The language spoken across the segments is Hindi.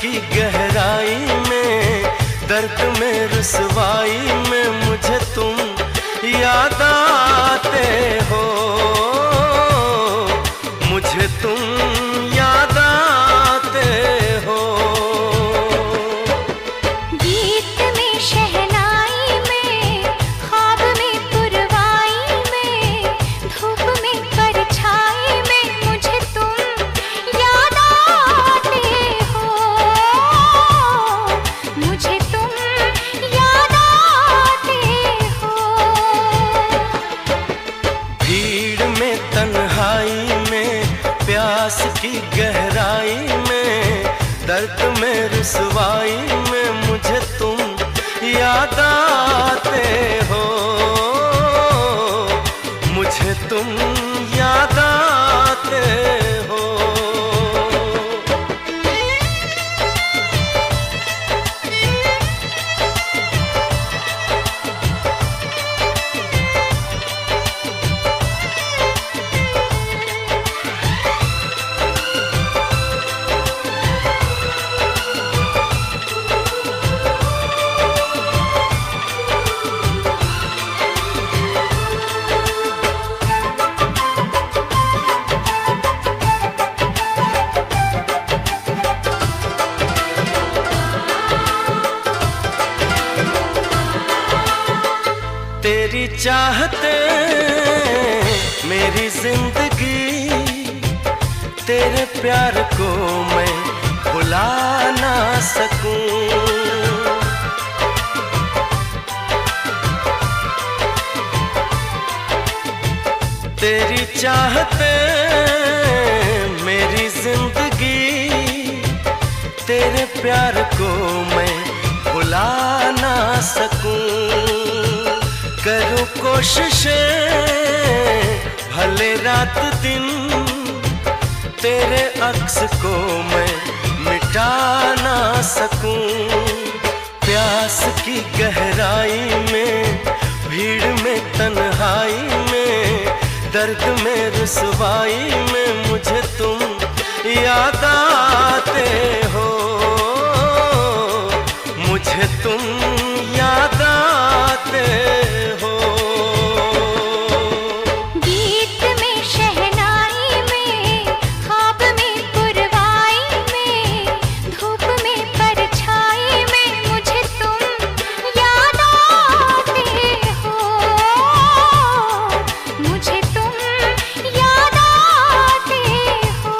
की गहराई में, दर्द में रुसवाई में मुझे तुम याद आते हो, मुझे तुम याद आते हो। गीत में शहनाई में, ख्वाब में पुरवाई में, धूप में परछाई में मुझे तुम याद आते हो, मुझे तुम याद आते हो। भीड़ में तन्हाई में, प्यास की गहराई में, दर्द में रुसवाई में मुझे तुम याद आते हो, मुझे तुम याद आते हो। तेरी चाहते मेरी जिंदगी, तेरे प्यार को मैं भुला ना सकूं। तेरी चाहते मेरी जिंदगी, तेरे प्यार को मैं भुला ना सकूं। करूं कोशिशें भले रात दिन, तेरे अक्स को मैं मिटा ना सकूं। प्यास की गहराई में, भीड़ में तन्हाई में, दर्द में रुसवाई में मुझे तुम याद आते हो, मुझे तुम याद आते हो। गीत में शहनाई में, ख्वाब में पुरवाई में, धूप में परछाई में मुझे तुम याद आते हो, मुझे तुम याद आते हो।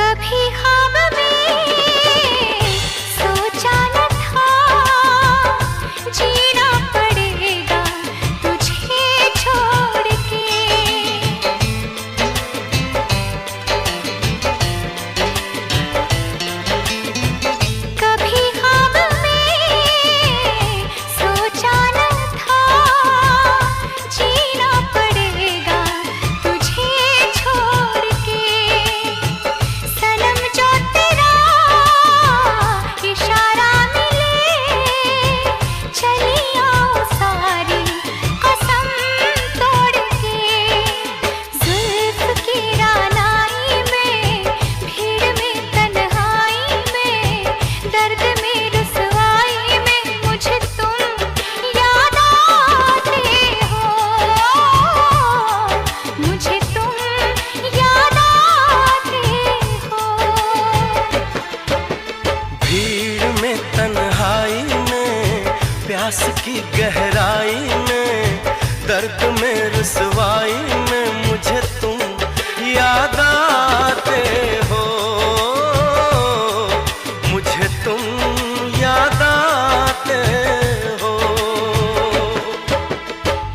कभी ख्वाब में सोचा न था, जीना पड़ेगा तुझे छोड़ के। कभी ख्वाब में सोचा न था, जीना पड़ेगा तुझे छोड़ के। सनम जो तेरा इशारा मिले, चली आओ सारी कसम तोड़ के। जुल्फ की रानाई में, भीड़ में तन्हाई में, दर्द में रुसवाई में मुझे तुम याद आते हो, मुझे तुम याद आते हो। भीड़ में तन्हाई में, प्यास की गहराई में, दर्द में रुसवाई में मुझे तुम याद आते हो, मुझे तुम याद आते हो।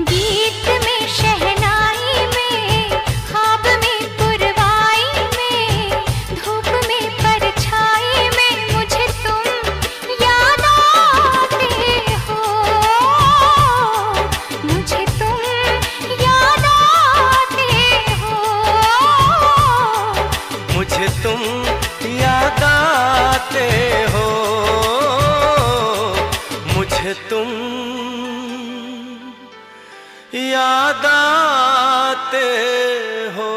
गीत में शहनाई में, ख्वाब में पुरवाई में, धूप आते हो, मुझे तुम याद आते हो।